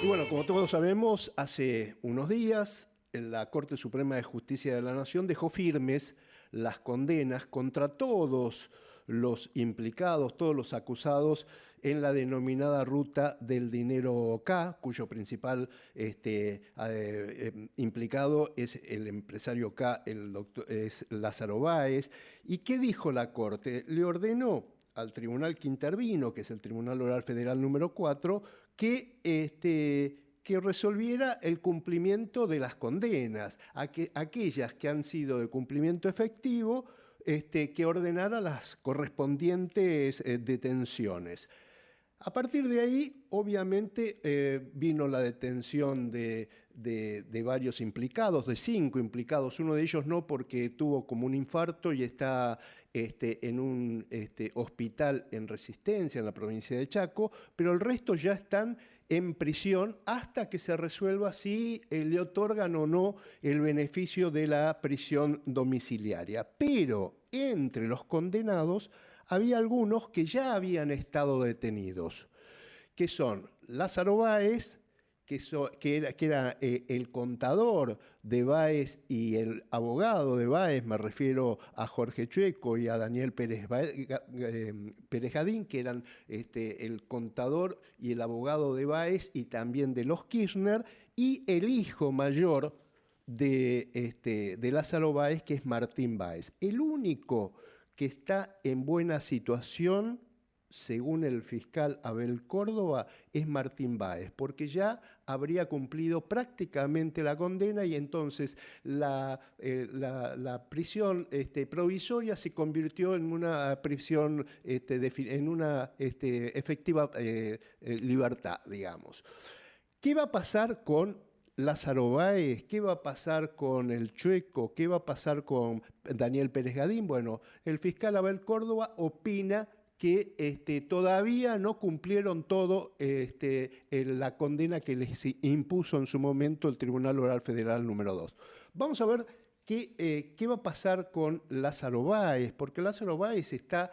Y bueno, como todos sabemos, hace unos días la Corte Suprema de Justicia de la Nación dejó firmes las condenas contra todos los implicados, todos los acusados en la denominada ruta del dinero K, cuyo principal implicado es el empresario K, el doctor, es Lázaro Báez. ¿Y qué dijo la Corte? Le ordenó al tribunal que intervino, que es el Tribunal Oral Federal número 4, que resolviera el cumplimiento de las condenas, aquellas que han sido de cumplimiento efectivo, que ordenara las correspondientes detenciones. A partir de ahí, obviamente, vino la detención de varios implicados, de 5 implicados. Uno de ellos no, porque tuvo como un infarto y está en un hospital en Resistencia, en la provincia de Chaco, pero el resto ya están en prisión hasta que se resuelva si le otorgan o no el beneficio de la prisión domiciliaria. Pero entre los condenados había algunos que ya habían estado detenidos, que son Lázaro Báez, que era el contador de Báez y el abogado de Báez, me refiero a Jorge Chueco y a Daniel Pérez Gadín, que eran el contador y el abogado de Báez y también de los Kirchner, y el hijo mayor de Lázaro Báez, que es Martín Báez. El único que está en buena situación, según el fiscal Abel Córdoba, es Martín Báez, porque ya habría cumplido prácticamente la condena y entonces la prisión provisoria se convirtió en una prisión, en una efectiva libertad, digamos. ¿Qué va a pasar con Lázaro Báez? ¿Qué va a pasar con el Chueco? ¿Qué va a pasar con Daniel Pérez Gadín? Bueno, el fiscal Abel Córdoba opina que todavía no cumplieron todo la condena que les impuso en su momento el Tribunal Oral Federal número 2. Vamos a ver qué va a pasar con Lázaro Báez, porque Lázaro Báez está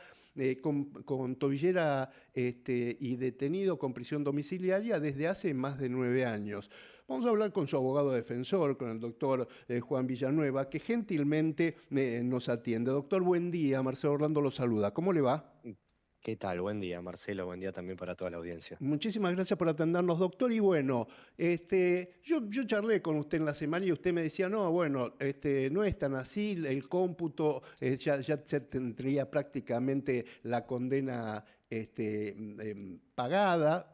con tobillera y detenido con prisión domiciliaria desde hace más de 9 años. Vamos a hablar con su abogado defensor, con el doctor Juan Villanueva, que gentilmente nos atiende. Doctor, buen día. Marcelo Orlando lo saluda. ¿Cómo le va? ¿Qué tal? Buen día, Marcelo. Buen día también para toda la audiencia. Muchísimas gracias por atendernos, doctor. Y bueno, yo charlé con usted en la semana y usted me decía, no, bueno, no es tan así, el cómputo ya se tendría prácticamente la condena pagada.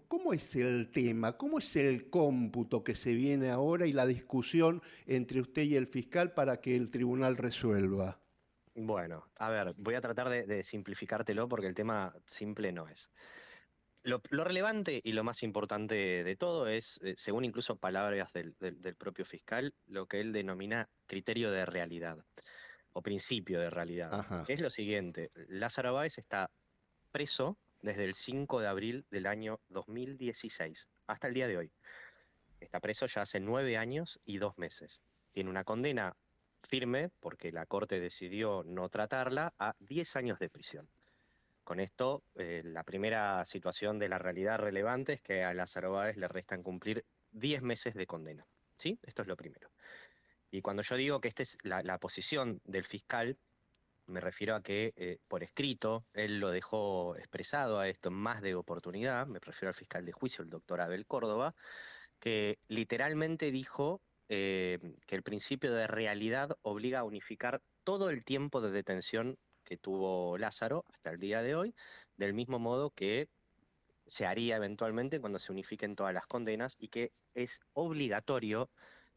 ¿Cómo es el tema? ¿Cómo es el cómputo que se viene ahora y la discusión entre usted y el fiscal para que el tribunal resuelva? Bueno, a ver, voy a tratar de simplificártelo porque el tema simple no es. Lo relevante y lo más importante de todo es, según incluso palabras del propio fiscal, lo que él denomina criterio de realidad o principio de realidad, que Ajá. es lo siguiente. Lázaro Báez está preso desde el 5 de abril del año 2016 hasta el día de hoy. Está preso ya hace 9 años y 2 meses. Tiene una condena firme, porque la Corte decidió no tratarla, a 10 años de prisión. Con esto, la primera situación de la realidad relevante es que a Lázaro Báez le restan cumplir 10 meses de condena. ¿Sí? Esto es lo primero. Y cuando yo digo que esta es la posición del fiscal, me refiero a que por escrito él lo dejó expresado a esto en más de oportunidad, me refiero al fiscal de juicio, el doctor Abel Córdoba, que literalmente dijo que el principio de realidad obliga a unificar todo el tiempo de detención que tuvo Lázaro hasta el día de hoy, del mismo modo que se haría eventualmente cuando se unifiquen todas las condenas y que es obligatorio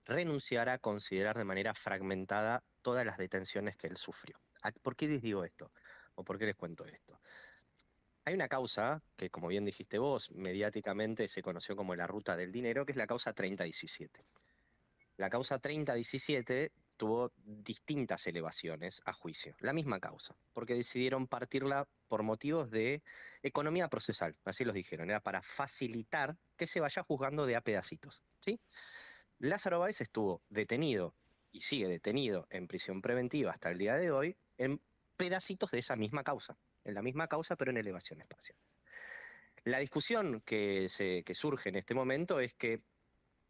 renunciar a considerar de manera fragmentada todas las detenciones que él sufrió. ¿Por qué les digo esto? ¿O por qué les cuento esto? Hay una causa que, como bien dijiste vos, mediáticamente se conoció como la ruta del dinero, que es la causa 3017. La causa 3017 tuvo distintas elevaciones a juicio, la misma causa, porque decidieron partirla por motivos de economía procesal, así los dijeron, era para facilitar que se vaya juzgando de a pedacitos, ¿sí? Lázaro Báez estuvo detenido y sigue detenido en prisión preventiva hasta el día de hoy en pedacitos de esa misma causa, en la misma causa pero en elevaciones parciales. La discusión que surge en este momento es que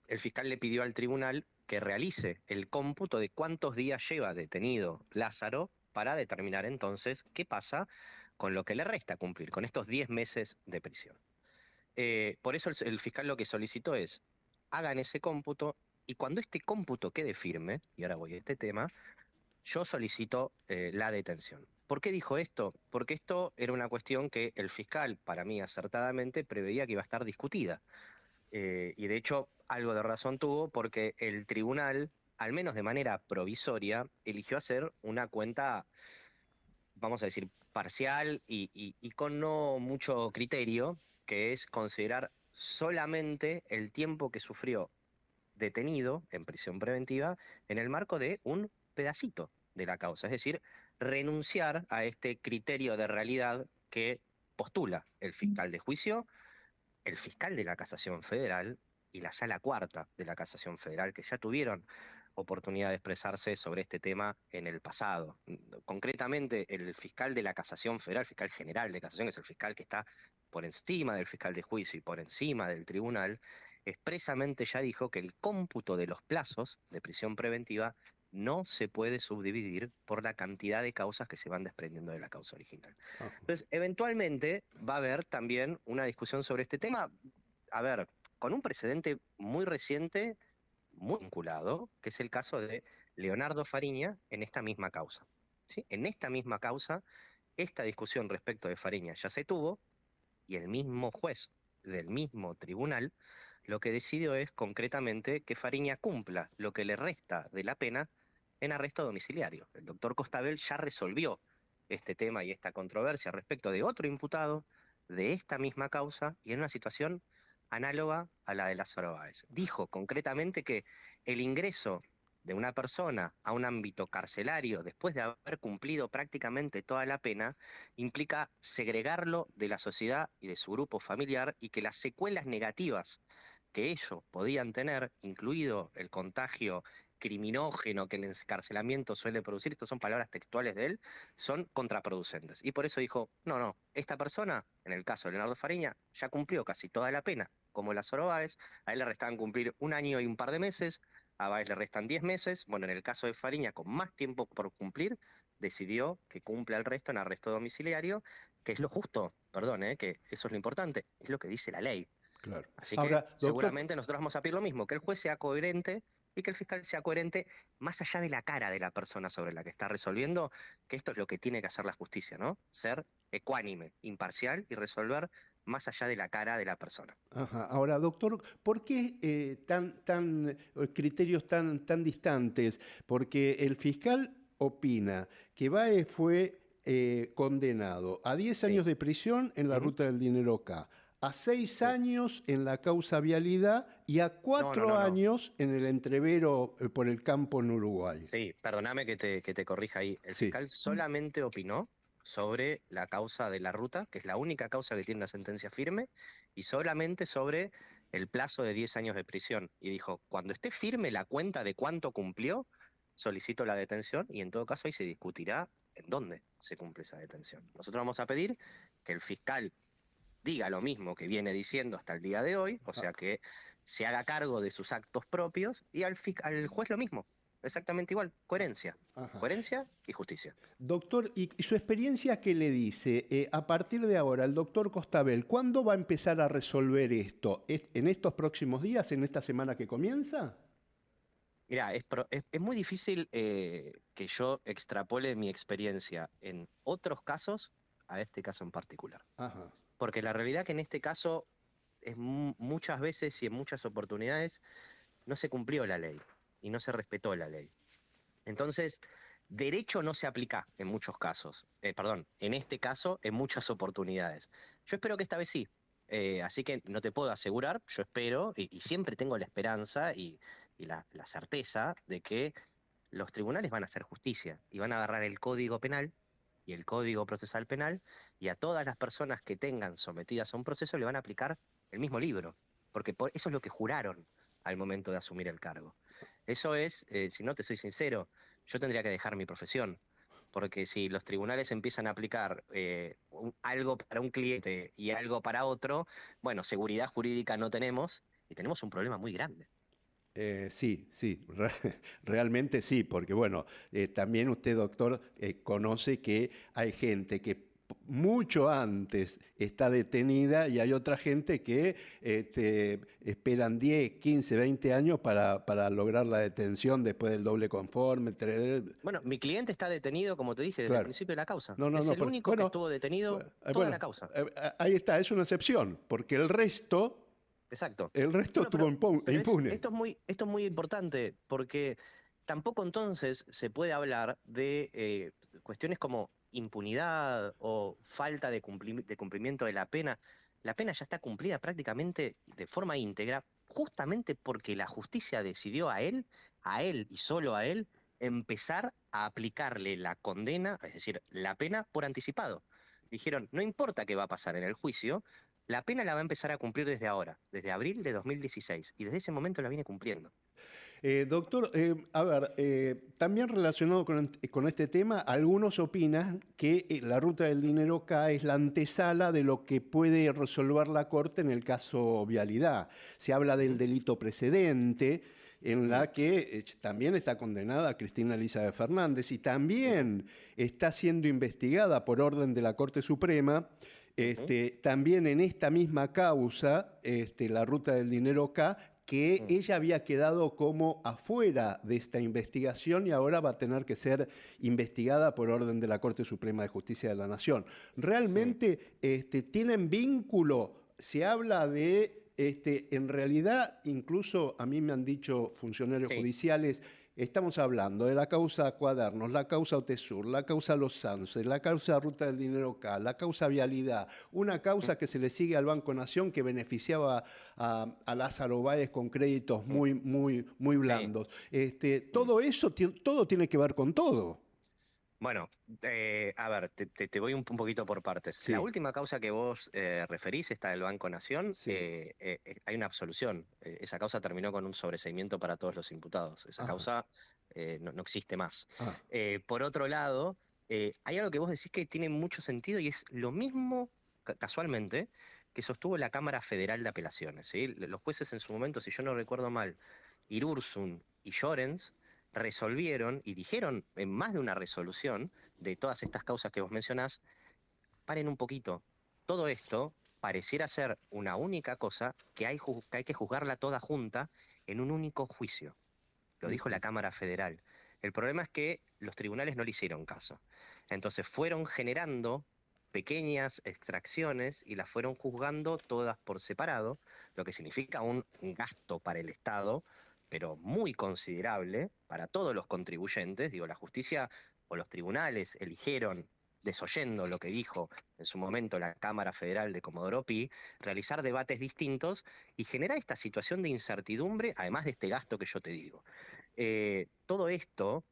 el fiscal le pidió al tribunal que realice el cómputo de cuántos días lleva detenido Lázaro para determinar entonces qué pasa con lo que le resta cumplir, con estos 10 meses de prisión. Por eso el fiscal lo que solicitó es, hagan ese cómputo y cuando este cómputo quede firme, y ahora voy a este tema, yo solicito la detención. ¿Por qué dijo esto? Porque esto era una cuestión que el fiscal, para mí acertadamente, preveía que iba a estar discutida. Y de hecho, algo de razón tuvo porque el tribunal, al menos de manera provisoria, eligió hacer una cuenta, vamos a decir, parcial y con no mucho criterio, que es considerar solamente el tiempo que sufrió detenido en prisión preventiva en el marco de un pedacito de la causa, es decir, renunciar a este criterio de realidad que postula el fiscal de juicio, el fiscal de la Casación Federal y la Sala Cuarta de la Casación Federal, que ya tuvieron oportunidad de expresarse sobre este tema en el pasado. Concretamente, el fiscal de la Casación Federal, el fiscal general de Casación, que es el fiscal que está por encima del fiscal de juicio y por encima del tribunal, expresamente ya dijo que el cómputo de los plazos de prisión preventiva no se puede subdividir por la cantidad de causas que se van desprendiendo de la causa original. Ajá. Entonces, eventualmente va a haber también una discusión sobre este tema, a ver, con un precedente muy reciente, muy vinculado, que es el caso de Leonardo Fariña en esta misma causa. ¿Sí? En esta misma causa, esta discusión respecto de Fariña ya se tuvo y el mismo juez del mismo tribunal lo que decidió es concretamente que Fariña cumpla lo que le resta de la pena en arresto domiciliario. El doctor Costabel ya resolvió este tema y esta controversia respecto de otro imputado de esta misma causa y en una situación análoga a la de Lázaro Báez. Dijo concretamente que el ingreso de una persona a un ámbito carcelario después de haber cumplido prácticamente toda la pena implica segregarlo de la sociedad y de su grupo familiar y que las secuelas negativas que ellos podían tener, incluido el contagio criminógeno que el encarcelamiento suele producir, estas son palabras textuales de él, son contraproducentes. Y por eso dijo, no, no, esta persona, en el caso de Leonardo Fariña, ya cumplió casi toda la pena, como Lázaro Báez, a él le restaban cumplir 1 año y un par de meses, a Báez le restan 10 meses, bueno, en el caso de Fariña, con más tiempo por cumplir, decidió que cumpla el resto en arresto domiciliario, que es lo justo, perdón, que eso es lo importante, es lo que dice la ley. Claro. Así que Ahora, doctor, seguramente nosotros vamos a pedir lo mismo, que el juez sea coherente y que el fiscal sea coherente más allá de la cara de la persona sobre la que está resolviendo, que esto es lo que tiene que hacer la justicia, ¿no? Ser ecuánime, imparcial y resolver más allá de la cara de la persona. ajá. Ahora, doctor, ¿por qué criterios tan distantes? Porque el fiscal opina que Baez fue condenado a 10 años Sí. de prisión en la Ujú. ruta del dinero K, a 6 Sí. años en la causa vialidad y a No, no, 4 no, no. años en el entrevero por el campo en Uruguay. Sí, perdóname que te corrija ahí. El Sí. fiscal solamente opinó sobre la causa de la ruta, que es la única causa que tiene una sentencia firme, y solamente sobre el plazo de 10 años de prisión. Y dijo, cuando esté firme la cuenta de cuánto cumplió, solicito la detención y en todo caso ahí se discutirá en dónde se cumple esa detención. Nosotros vamos a pedir que el fiscal diga lo mismo que viene diciendo hasta el día de hoy, o Ah, sea que se haga cargo de sus actos propios y al juez lo mismo, exactamente igual, coherencia, ajá. coherencia y justicia. Doctor, ¿y su experiencia qué le dice? A partir de ahora, el doctor Costabel, ¿cuándo va a empezar a resolver esto? ¿En estos próximos días, en esta semana que comienza? Mira, es muy difícil que yo extrapole mi experiencia en otros casos a este caso en particular, Ajá. porque la realidad que en este caso es muchas veces y en muchas oportunidades no se cumplió la ley y no se respetó la ley. Entonces, derecho no se aplica en muchos casos. Perdón, en este caso, en muchas oportunidades. Yo espero que esta vez sí. Así que no te puedo asegurar, yo espero, y siempre tengo la esperanza y la certeza de que los tribunales van a hacer justicia y van a agarrar el Código Penal y el Código Procesal Penal y a todas las personas que tengan sometidas a un proceso le van a aplicar el mismo libro, porque eso es lo que juraron al momento de asumir el cargo. Eso es, si no te soy sincero, yo tendría que dejar mi profesión, porque si los tribunales empiezan a aplicar algo para un cliente y algo para otro, bueno, seguridad jurídica no tenemos y tenemos un problema muy grande. Sí, sí, realmente sí, porque bueno, también usted, doctor, conoce que hay gente que mucho antes está detenida y hay otra gente que esperan 10, 15, 20 años para lograr la detención después del doble conforme. Bueno, mi cliente está detenido, como te dije, desde el Claro. principio de la causa. No, no, Es no. el único que Bueno, estuvo detenido toda la bueno, causa. ahí está, es una excepción, porque Exacto. el resto Bueno, estuvo pero impune. esto es muy importante porque tampoco entonces se puede hablar de cuestiones como impunidad o falta de cumplimiento de la pena. La pena ya está cumplida prácticamente de forma íntegra, justamente porque la justicia decidió a él y solo a él, empezar a aplicarle la condena, es decir, la pena por anticipado. Dijeron, no importa qué va a pasar en el juicio, la pena la va a empezar a cumplir desde ahora, desde abril de 2016, y desde ese momento la viene cumpliendo. Doctor, a ver, también relacionado con este tema, algunos opinan que la ruta del dinero acá es la antesala de lo que puede resolver la Corte en el caso Vialidad. Se habla del Ujú, delito precedente, en ujú, la que también está condenada Cristina Elizabeth Fernández y ujú, también está siendo investigada por orden de la Corte Suprema. ujú, También en esta misma causa, la ruta del dinero K, que ujú. ella había quedado como afuera de esta investigación y ahora va a tener que ser investigada por orden de la Corte Suprema de Justicia de la Nación. Mm, ¿Realmente tienen vínculo? Se habla de, en realidad, incluso a mí me han dicho funcionarios sí. judiciales, estamos hablando de la causa Cuadernos, la causa Otesur, la causa Los Sances, la causa Ruta del Dinero K, la causa Vialidad, una Mm, causa que se le sigue al Banco Nación que beneficiaba a Lázaro Báez con créditos mm, muy sí. blandos. Mm. Todo eso, todo tiene que ver con todo. Bueno, a ver, te voy un poquito por partes. La Sí, última causa que vos referís, esta del Banco Nación, sí. hay una absolución. Esa causa terminó con un sobreseimiento para todos los imputados. Esa Ajá. causa no existe más. Ah, Por otro lado, hay algo que vos decís que tiene mucho sentido y es lo mismo, casualmente, que sostuvo la Cámara Federal de Apelaciones, ¿sí? Los jueces en su momento, si yo no recuerdo mal, Irursun y Llorens, resolvieron y dijeron en más de una resolución de todas estas causas que vos mencionás, paren un poquito. Todo esto pareciera ser una única cosa que hay que juzgarla toda junta en un único juicio. Lo dijo la ujú. Cámara Federal. El problema es que los tribunales no le hicieron caso. Entonces fueron generando pequeñas extracciones y las fueron juzgando todas por separado, lo que significa un gasto para el Estado, pero muy considerable para todos los contribuyentes. Digo, la justicia o los tribunales eligieron, desoyendo lo que dijo en su momento la Cámara Federal de Comodoro Pi, realizar debates distintos y generar esta situación de incertidumbre, además de este gasto que yo te digo. Todo esto,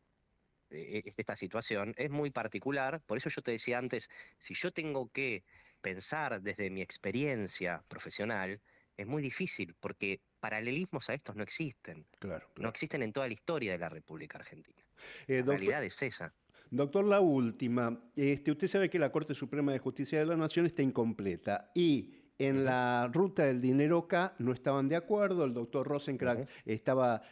esta situación, es muy particular, por eso yo te decía antes, si yo tengo que pensar desde mi experiencia profesional, es muy difícil, porque paralelismos a estos no existen, Claro, no claro. existen en toda la historia de la República Argentina. La Doctor, realidad es esa. doctor, la última. Usted sabe que la Corte Suprema de Justicia de la Nación está incompleta y en Ujú, la ruta del dinero K no estaban de acuerdo. El doctor Rosencrantz ujú, estaba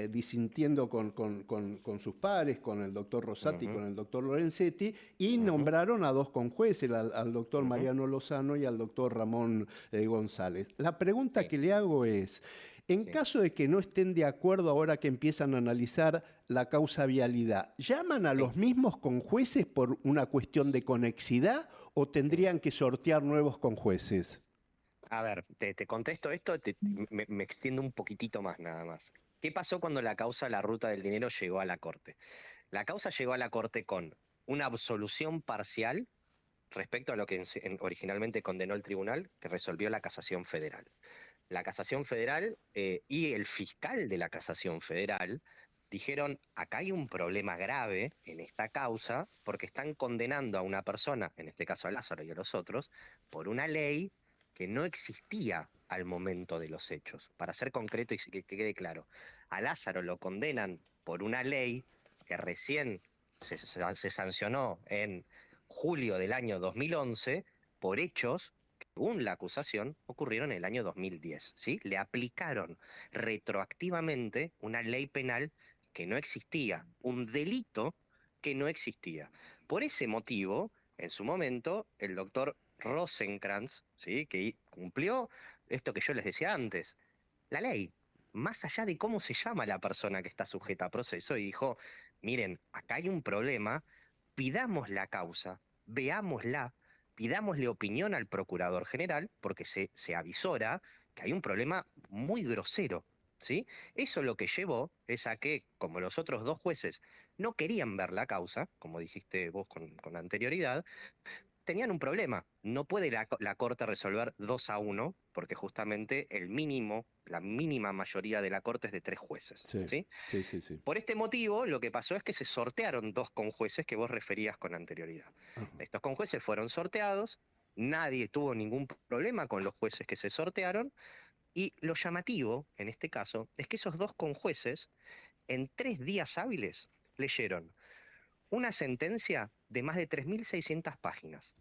disintiendo con sus pares, con el doctor Rosati y ujú, con el doctor Lorenzetti, y ujú, nombraron a dos conjueces, al doctor ujú. Mariano Lozano y al doctor Ramón González. La pregunta Sí, que le hago es, en sí. caso de que no estén de acuerdo ahora que empiezan a analizar la causa Vialidad, ¿llaman a Sí. los mismos conjueces por una cuestión de conexidad o Mm. tendrían que sortear nuevos conjueces? A ver, te contesto esto, me extiendo un poquitito más nada más. ¿Qué pasó cuando la causa La Ruta del Dinero llegó a la Corte? La causa llegó a la Corte con una absolución parcial respecto a lo que originalmente condenó el tribunal, que resolvió la Casación Federal. La Casación Federal y el fiscal de la Casación Federal dijeron, acá hay un problema grave en esta causa porque están condenando a una persona, en este caso a Lázaro y a los otros, por una ley que no existía al momento de los hechos. Para ser concreto y que quede claro, a Lázaro lo condenan por una ley que recién se sancionó en julio del año 2011 por hechos que, según la acusación, ocurrieron en el año 2010, ¿sí? Le aplicaron retroactivamente una ley penal que no existía, un delito que no existía. Por ese motivo, en su momento, el doctor Rosenkrantz, ¿sí? Que cumplió esto que yo les decía antes, la ley, más allá de cómo se llama la persona que está sujeta a proceso, y dijo, miren, acá hay un problema, pidamos la causa, veámosla, pidámosle opinión al procurador general, porque se avisora que hay un problema muy grosero, ¿sí? Eso lo que llevó es a que, como los otros dos jueces no querían ver la causa, como dijiste vos con anterioridad, tenían un problema. No puede la Corte resolver 2-1, porque justamente la mínima mayoría de la Corte es de 3 jueces, Sí, ¿sí? sí, sí, sí. Por este motivo, lo que pasó es que se sortearon 2 conjueces que vos referías con anterioridad. Ajá. Estos conjueces fueron sorteados, nadie tuvo ningún problema con los jueces que se sortearon, y lo llamativo, en este caso, es que esos 2 conjueces, en 3 días hábiles, leyeron una sentencia de más de 3.600 páginas,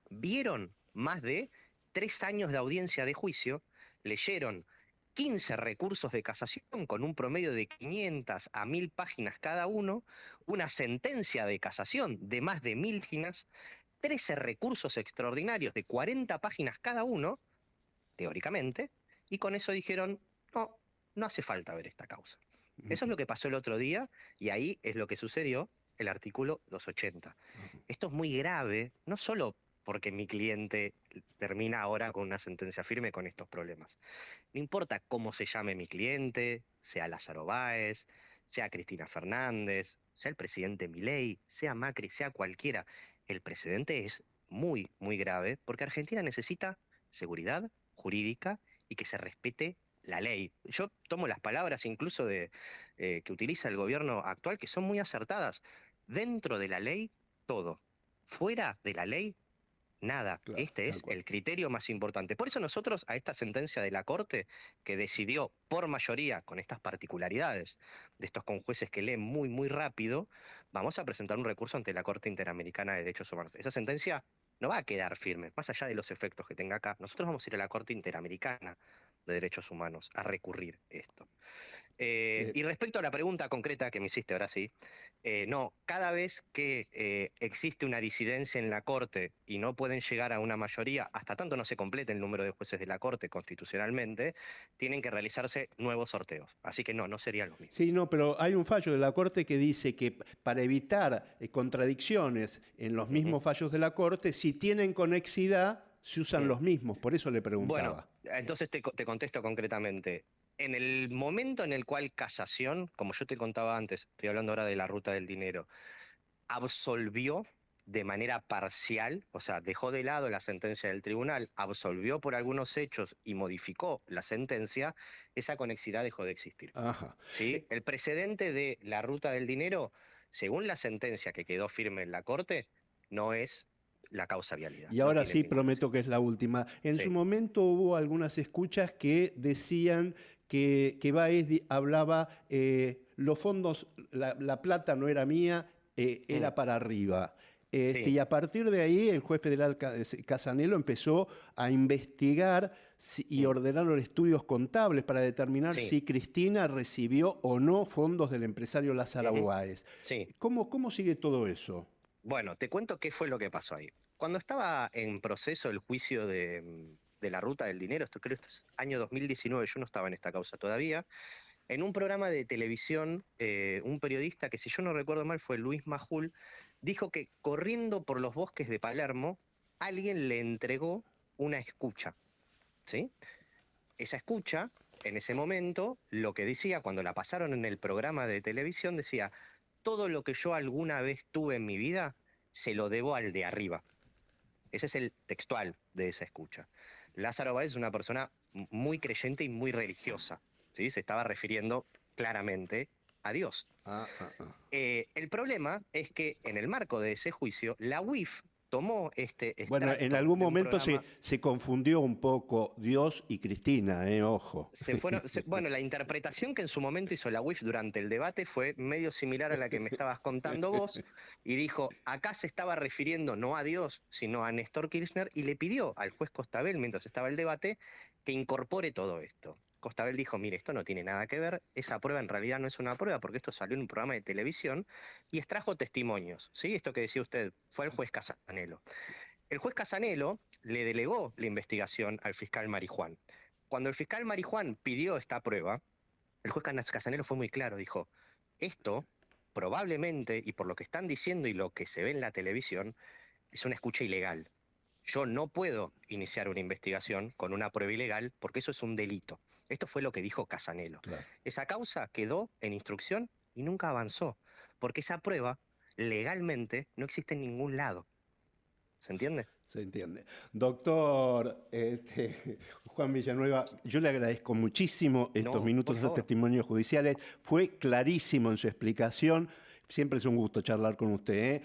vieron más de 3 años de audiencia de juicio, leyeron 15 recursos de casación con un promedio de 500 a 1.000 páginas cada uno, una sentencia de casación de más de 1.000 páginas, 13 recursos extraordinarios de 40 páginas cada uno, teóricamente, y con eso dijeron, no, no hace falta ver esta causa. Eso es lo que pasó el otro día y ahí es lo que sucedió el artículo 280. Esto es muy grave, no solo porque mi cliente termina ahora con una sentencia firme con estos problemas. No importa cómo se llame mi cliente, sea Lázaro Báez, sea Cristina Fernández, sea el presidente Milei, sea Macri, sea cualquiera. El precedente es muy, muy grave porque Argentina necesita seguridad jurídica y que se respete la ley. Yo tomo las palabras incluso que utiliza el gobierno actual, que son muy acertadas. Dentro de la ley, todo. Fuera de la ley, nada. Claro, Este tal es cual. el criterio más importante. Por eso nosotros a esta sentencia de la Corte, que decidió por mayoría con estas particularidades de estos conjueces que leen muy, muy rápido, vamos a presentar un recurso ante la Corte Interamericana de Derechos Humanos. Esa sentencia no va a quedar firme, más allá de los efectos que tenga acá. Nosotros vamos a ir a la Corte Interamericana de Derechos Humanos a recurrir esto. Eh, Y respecto a la pregunta concreta que me hiciste ahora sí, no, cada vez que existe una disidencia en la Corte y no pueden llegar a una mayoría, hasta tanto no se complete el número de jueces de la Corte constitucionalmente, tienen que realizarse nuevos sorteos. Así que no, no sería lo mismo. sí, no, pero hay un fallo de la Corte que dice que para evitar contradicciones en los Ujú, mismos fallos de la Corte, si tienen conexidad, se usan mm. los mismos. Por eso le Bueno, preguntaba. entonces te contesto concretamente. En el momento en el cual casación, como yo te contaba antes, estoy hablando ahora de la ruta del dinero, absolvió de manera parcial, o sea, dejó de lado la sentencia del tribunal, absolvió por algunos hechos y modificó la sentencia, esa conexidad dejó de existir. Ajá. ¿Sí? El precedente de la ruta del dinero, según la sentencia que quedó firme en la Corte, no es la causa vialidad, Y no ahora tiene sí vinculación. prometo que es la última. En su Sí. momento hubo algunas escuchas que decían que Báez hablaba, los fondos, la plata no era mía, Mm, era para arriba. sí. Y a partir de ahí el juez federal Casanelo empezó a investigar y Mm, ordenaron estudios contables para determinar sí. si Cristina recibió o no fondos del empresario Lázaro Ujú, Báez. sí. ¿Cómo sigue todo eso? Bueno, te cuento qué fue lo que pasó ahí. Cuando estaba en proceso el juicio de la ruta del dinero, esto creo que esto es año 2019, yo no estaba en esta causa todavía, en un programa de televisión, un periodista que si yo no recuerdo mal fue Luis Majul, dijo que corriendo por los bosques de Palermo, alguien le entregó una escucha, ¿sí? Esa escucha, en ese momento, lo que decía, cuando la pasaron en el programa de televisión, decía, todo lo que yo alguna vez tuve en mi vida, se lo debo al de arriba. Ese es el textual de esa escucha. Lázaro Báez es una persona muy creyente y muy religiosa, ¿sí? Se estaba refiriendo claramente a Dios. Ah, ah, ah. El problema es que en el marco de ese juicio, la UIF tomó este Bueno, en extracto algún de un momento programa. se confundió un poco Dios y Cristina, ojo. Bueno, la interpretación que en su momento hizo la UIF durante el debate fue medio similar a la que me estabas contando vos, y dijo, acá se estaba refiriendo no a Dios, sino a Néstor Kirchner, y le pidió al juez Costabel, mientras estaba el debate, que incorpore todo esto. Costabel dijo, mire, esto no tiene nada que ver, esa prueba en realidad no es una prueba, porque esto salió en un programa de televisión, y extrajo testimonios, ¿sí? Esto que decía usted, fue el juez Casanelo. El juez Casanelo le delegó la investigación al fiscal Marijuán. Cuando el fiscal Marijuán pidió esta prueba, el juez Casanelo fue muy claro, dijo, esto probablemente, y por lo que están diciendo y lo que se ve en la televisión, es una escucha ilegal. Yo no puedo iniciar una investigación con una prueba ilegal porque eso es un delito. Esto fue lo que dijo Casanelo. Claro. Esa causa quedó en instrucción y nunca avanzó, porque esa prueba legalmente no existe en ningún lado. ¿Se entiende? Se entiende. Doctor Juan Villanueva, yo le agradezco muchísimo estos No, por minutos, estos favor. testimonios judiciales. Fue clarísimo en su explicación. Siempre es un gusto charlar con usted.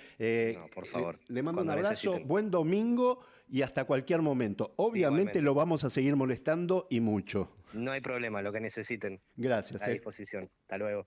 No, por favor. Le mando un Cuando abrazo, necesiten. buen domingo y hasta cualquier momento. Obviamente Igualmente. lo vamos a seguir molestando y mucho. No hay problema, lo que necesiten. Gracias. A disposición. Hasta luego.